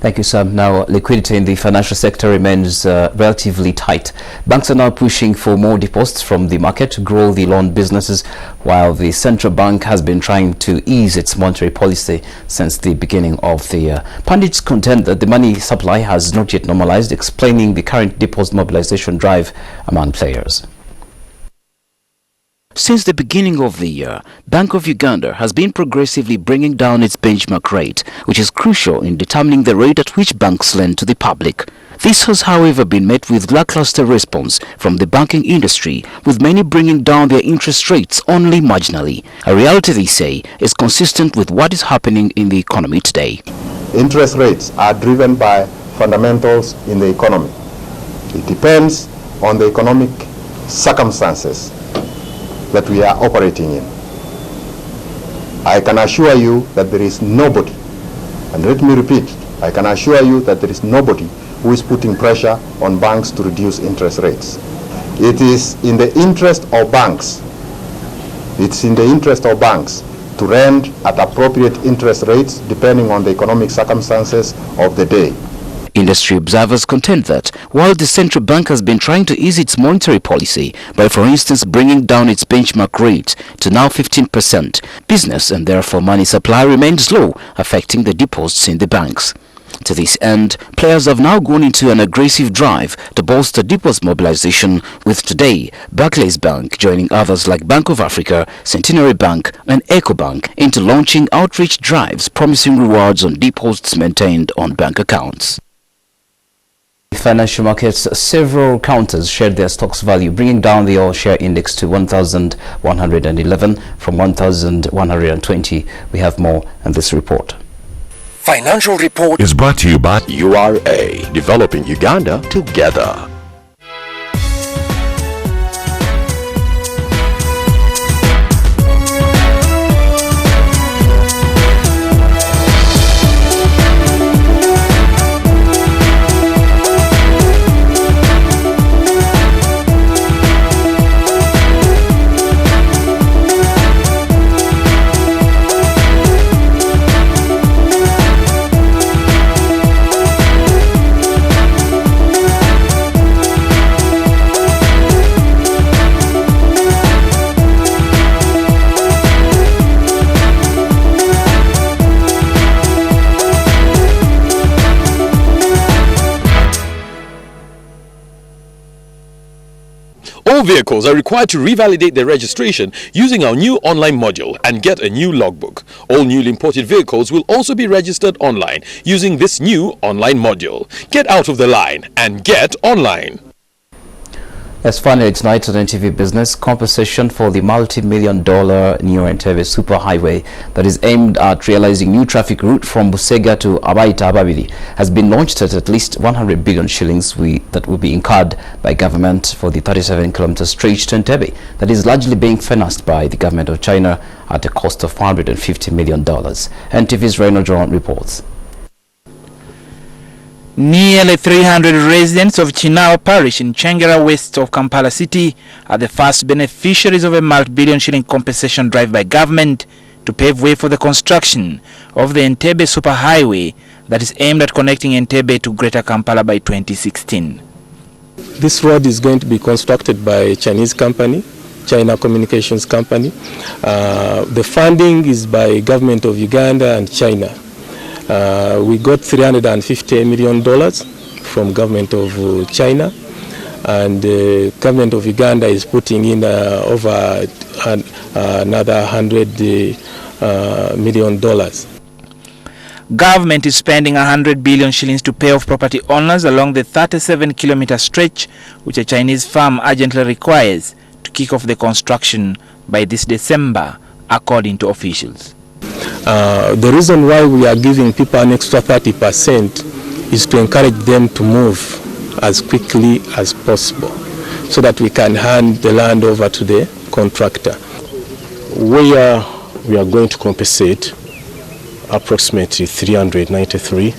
Thank you, Sam. Now, liquidity in the financial sector remains relatively tight. Banks are now pushing for more deposits from the market to grow the loan businesses, while the central bank has been trying to ease its monetary policy since the beginning of the year. Pundits contend that the money supply has not yet normalized, explaining the current deposit mobilization drive among players. Since the beginning of the year, Bank of Uganda has been progressively bringing down its benchmark rate, which is crucial in determining the rate at which banks lend to the public. This has, however, been met with lackluster response from the banking industry, with many bringing down their interest rates only marginally. A reality, they say, is consistent with what is happening in the economy today. Interest rates are driven by fundamentals in the economy. It depends on the economic circumstances. that we are operating in. I can assure you that there is nobody, and let me repeat, I can assure you that there is nobody who is putting pressure on banks to reduce interest rates. It is in the interest of banks. It's in the interest of banks to lend at appropriate interest rates depending on the economic circumstances of the day. Industry observers contend that while the central bank has been trying to ease its monetary policy by, for instance, bringing down its benchmark rate to now 15%, business and therefore money supply remains low, affecting the deposits in the banks. To this end, players have now gone into an aggressive drive to bolster deposit mobilization, with today Barclays Bank joining others like Bank of Africa, Centenary Bank and EcoBank into launching outreach drives promising rewards on deposits maintained on bank accounts. Financial markets, several counters shared their stocks value, bringing down the all-share index to 1,111 from 1,120. We have more in this report. Financial Report is brought to you by URA, developing Uganda together. All vehicles are required to revalidate their registration using our new online module and get a new logbook. All newly imported vehicles will also be registered online using this new online module. Get out of the line and get online. Yes, finally tonight on NTV Business, compensation for the multi-million-dollar new Entebbe superhighway that is aimed at realizing new traffic route from Busega to Abaita Ababili has been launched at least 100 billion shillings that will be incurred by government for the 37-kilometer stretch to Entebbe that is largely being financed by the government of China at a cost of $150 million. NTV's Reynolds John reports. Nearly 300 residents of Chinao Parish in Chengera west of Kampala City are the first beneficiaries of a multi-billion shilling compensation drive by government to pave way for the construction of the Entebbe superhighway that is aimed at connecting Entebbe to Greater Kampala by 2016. This road is going to be constructed by a Chinese company, China Communications Company. The funding is by government of Uganda and China. We got $350 million from government of China, and the government of Uganda is putting in over another $100 million. Government is spending 100 billion shillings to pay off property owners along the 37-kilometer stretch, which a Chinese firm urgently requires to kick off the construction by this December, according to officials. The reason why we are giving people an extra 30% is to encourage them to move as quickly as possible so that we can hand the land over to the contractor. We are going to compensate approximately 393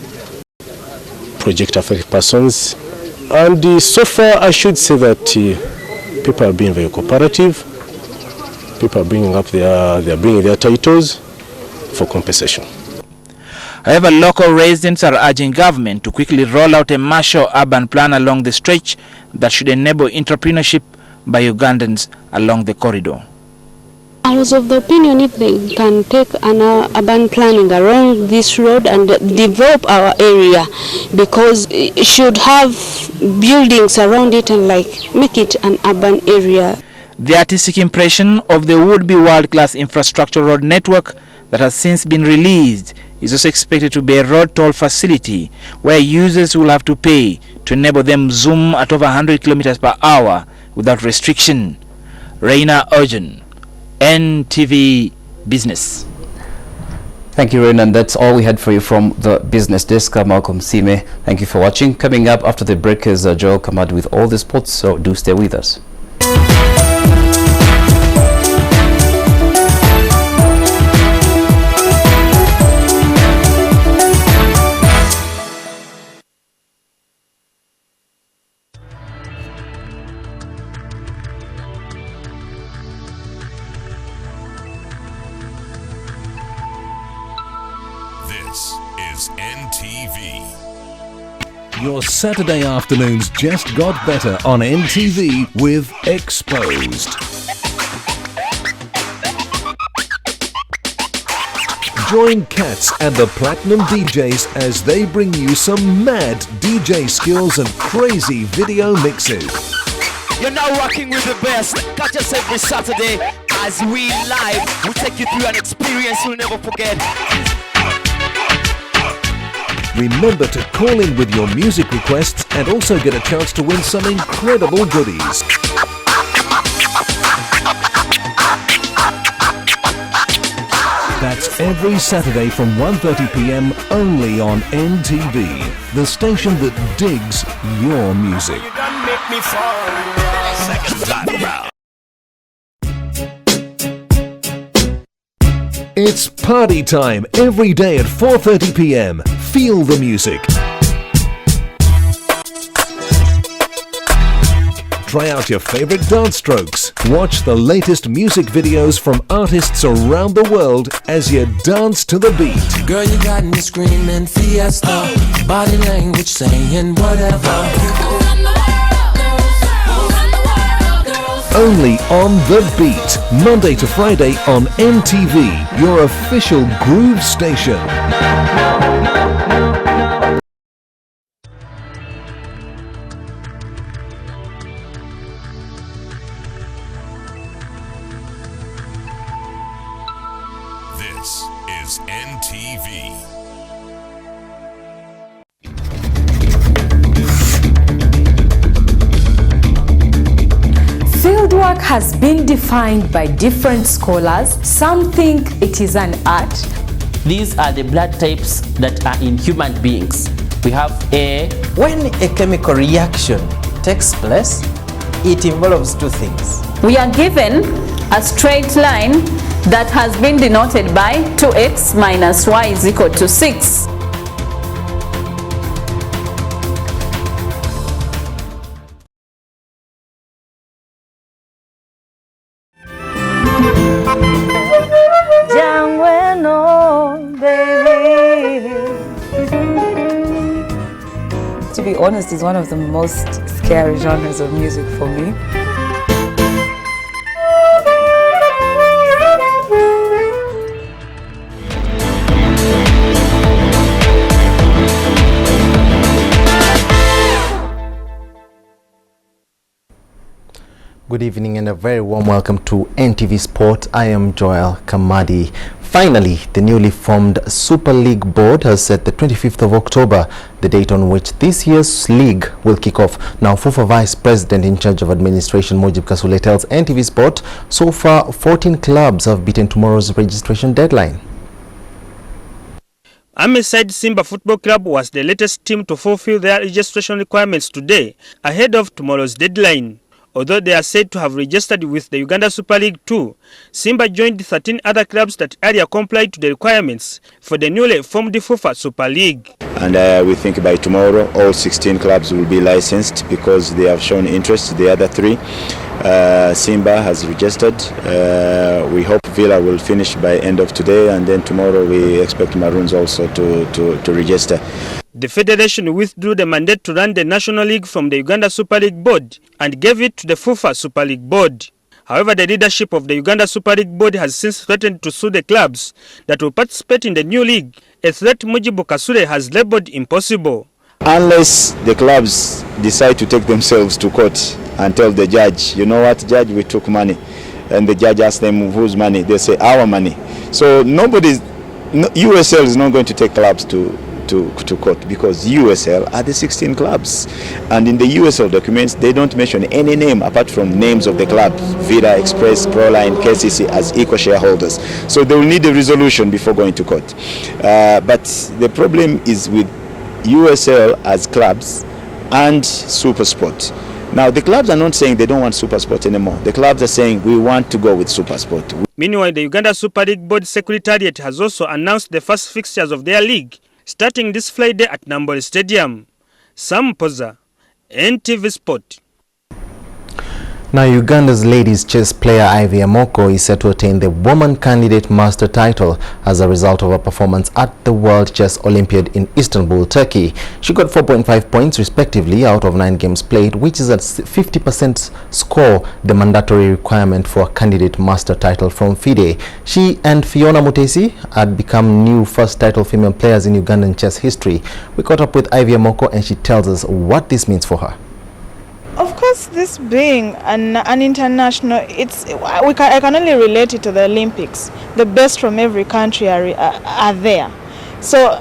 project affected persons, and so far I should say that people are being very cooperative. People are bringing up they're bringing their titles for compensation. However, local residents are urging government to quickly roll out a martial urban plan along the stretch that should enable entrepreneurship by Ugandans along the corridor. I was of the opinion if they can take an urban planning around this road and develop our area, because it should have buildings around it and make it an urban area. The artistic impression of the would-be world-class infrastructure road network that has since been released is also expected to be a road toll facility where users will have to pay to enable them zoom at over 100 kilometers per hour without restriction. Reina Ojan, NTV Business. Thank you, Reina, and that's all we had for you from the business desk. Malcolm Sime, thank you for watching. Coming up after the break is Joel Kamad with all the sports, so do stay with us. NTV. Your Saturday afternoons just got better on NTV with Exposed. Join Cats and the Platinum DJs as they bring you some mad DJ skills and crazy video mixes. You're now rocking with the best. Catch us every Saturday as we live. We'll take you through an experience you'll never forget. Remember to call in with your music requests and also get a chance to win some incredible goodies. That's every Saturday from 1:30 p.m. only on NTV, the station that digs your music. It's party time every day at 4:30 p.m. Feel the music. Try out your favorite dance strokes. Watch the latest music videos from artists around the world as you dance to the beat. Girl, you got me screaming fiesta. Body language saying whatever. Only on The Beat, Monday to Friday on NTV, your official groove station. This is NTV. Fieldwork has been defined by different scholars. Some think it is an art. These are the blood types that are in human beings. We have A. When a chemical reaction takes place, it involves two things. We are given a straight line that has been denoted by 2x minus y is equal to 6. To be honest, it's one of the most scary genres of music for me. Good evening and a very warm welcome to NTV Sport. I am Joel Kamadi. Finally, the newly formed Super League board has set the 25th of October, the date on which this year's league will kick off. Now, FUFA Vice President in charge of administration, Mujib Kasule, tells NTV Sport so far 14 clubs have beaten tomorrow's registration deadline. Army side Simba Football Club was the latest team to fulfill their registration requirements today, ahead of tomorrow's deadline. Although they are said to have registered with the Uganda Super League 2, Simba joined 13 other clubs that earlier complied to the requirements for the newly formed FUFA Super League. And we think by tomorrow all 16 clubs will be licensed because they have shown interest. The other three, Simba has registered. We hope Villa will finish by end of today, and then tomorrow we expect Maroons also to register. The federation withdrew the mandate to run the National League from the Uganda Super League Board and gave it to the FUFA Super League Board. However, the leadership of the Uganda Super League Board has since threatened to sue the clubs that will participate in the new league, a threat Mujibu Kasule has labelled impossible. Unless the clubs decide to take themselves to court and tell the judge, you know what, judge, we took money. And the judge asks them whose money, they say our money. So USL is not going to take clubs to court because USL are the 16 clubs, and in the USL documents they don't mention any name apart from names of the clubs, Villa, Express, Proline, KCC as equal shareholders. So they will need a resolution before going to court. But the problem is with USL as clubs and Supersport. Now the clubs are not saying they don't want Supersport anymore. The clubs are saying we want to go with Supersport. Meanwhile, the Uganda Super League Board Secretariat has also announced the first fixtures of their league, starting this Friday at Nambole Stadium. Sam Poza, NTV Sport. Now, Uganda's ladies chess player Ivy Amoko is set to attain the Woman Candidate Master title as a result of her performance at the World Chess Olympiad in Istanbul, Turkey. She got 4.5 points respectively out of 9 games played, which is a 50% score, the mandatory requirement for a candidate master title from FIDE. She and Fiona Mutesi had become new first title female players in Ugandan chess history. We caught up with Ivy Amoko and she tells us what this means for her. Of course, this being an international, I can only relate it to the Olympics. The best from every country are there. So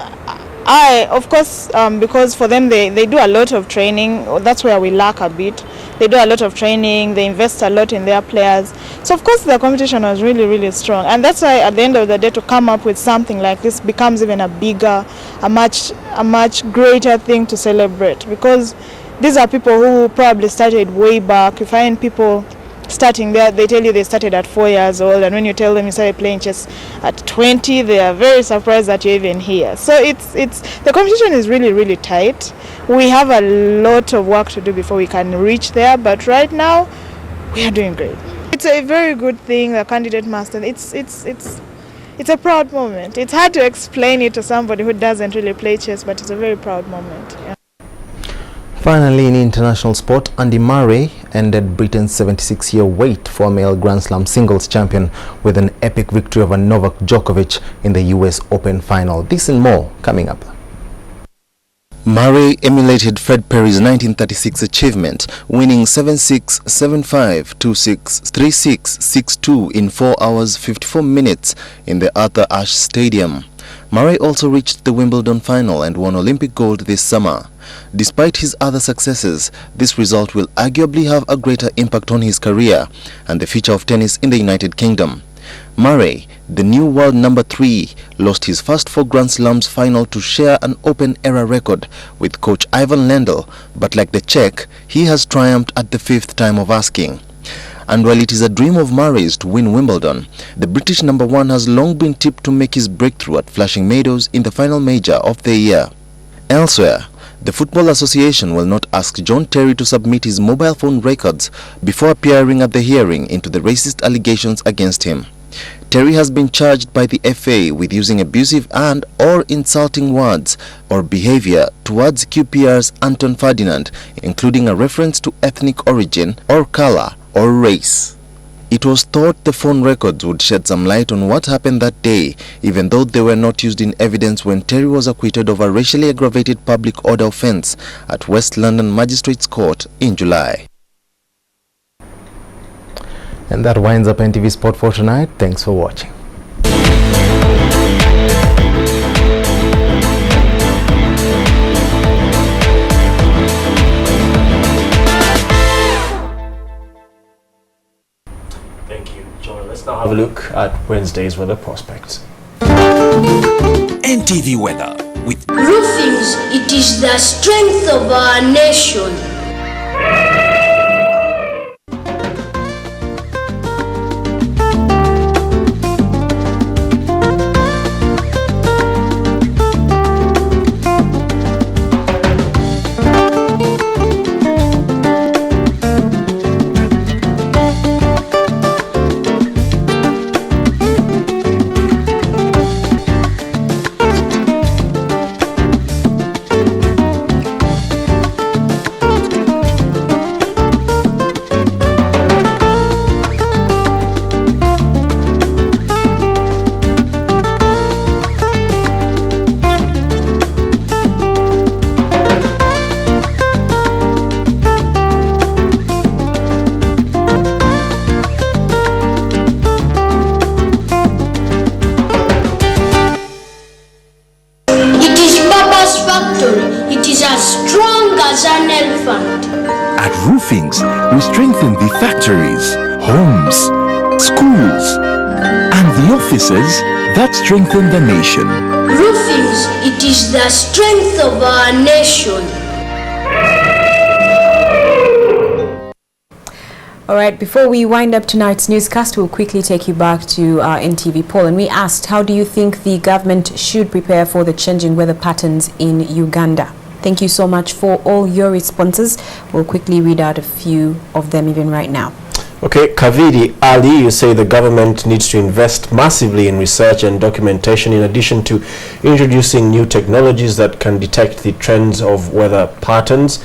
of course, because for them they do a lot of training. That's where we lack a bit. They do a lot of training. They invest a lot in their players. So of course the competition was really, really strong. And that's why at the end of the day, to come up with something like this becomes even a bigger, a much greater thing to celebrate, because these are people who probably started way back. You find people starting there, they tell you they started at 4 years old, and when you tell them you started playing chess at 20, they are very surprised that you're even here. So the competition is really, really tight. We have a lot of work to do before we can reach there, but right now we are doing great. It's a very good thing, the candidate master. It's a proud moment. It's hard to explain it to somebody who doesn't really play chess, but it's a very proud moment. Yeah. Finally, in international sport, Andy Murray ended Britain's 76-year wait for a male Grand Slam singles champion with an epic victory over Novak Djokovic in the US Open final. This and more coming up. Murray emulated Fred Perry's 1936 achievement, winning 7-6, 7-5, 2-6, 3-6, 6-2 in 4 hours 54 minutes in the Arthur Ashe Stadium. Murray also reached the Wimbledon final and won Olympic gold this summer. Despite his other successes, this result will arguably have a greater impact on his career and the future of tennis in the United Kingdom. Murray, the new world number 3, lost his first 4 Grand Slams final to share an Open-era record with coach Ivan Lendl, but like the Czech, he has triumphed at the 5th time of asking. And while it is a dream of Murray's to win Wimbledon, the British number 1 has long been tipped to make his breakthrough at Flushing Meadows in the final major of the year. Elsewhere, the Football Association will not ask John Terry to submit his mobile phone records before appearing at the hearing into the racist allegations against him. Terry has been charged by the FA with using abusive and or insulting words or behavior towards QPR's Anton Ferdinand, including a reference to ethnic origin or color or race. It was thought the phone records would shed some light on what happened that day, even though they were not used in evidence when Terry was acquitted of a racially aggravated public order offence at West London Magistrates Court in July. And that winds up NTV Sport for tonight. Thanks for watching. Now have a look at Wednesday's weather prospects. NTV Weather with Roofings, it is the strength of our nation. At Roofings, we strengthen the factories, homes, schools, and the offices that strengthen the nation. Roofings, it is the strength of our nation. All right, before we wind up tonight's newscast, we'll quickly take you back to our NTV poll. And we asked, how do you think the government should prepare for the changing weather patterns in Uganda? Thank you so much for all your responses. We'll quickly read out a few of them even right now. Okay, Kavidi Ali, you say the government needs to invest massively in research and documentation in addition to introducing new technologies that can detect the trends of weather patterns.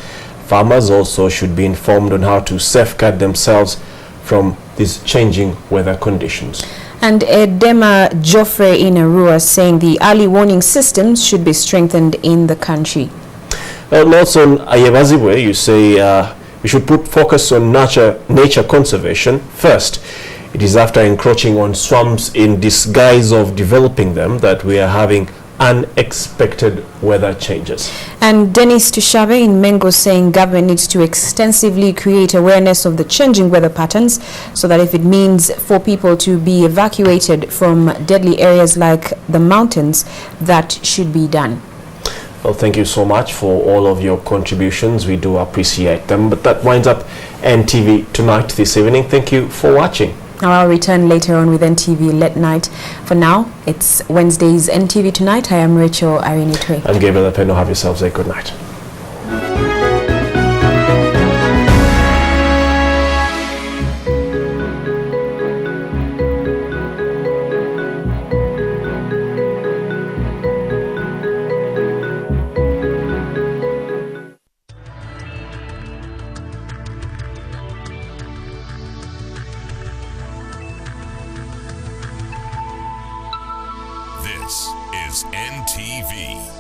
Farmers also should be informed on how to safeguard themselves from these changing weather conditions. And Edema Joffre in Arua saying the early warning systems should be strengthened in the country. Lawson Ayebazibwe, you say we should put focus on nature conservation first. It is after encroaching on swamps in disguise of developing them that we are having unexpected weather changes. And Dennis Tushabe in Mengo saying government needs to extensively create awareness of the changing weather patterns so that if it means for people to be evacuated from deadly areas like the mountains, that should be done. Well, thank you so much for all of your contributions. We do appreciate them. But that winds up NTV Tonight this evening. Thank you for watching. Now I'll return later on with NTV Late Night. For now, it's Wednesday's NTV Tonight. I am Rachel Arinitwe. I'm Gabriel Apeno. Have yourselves a good night. This is NTV.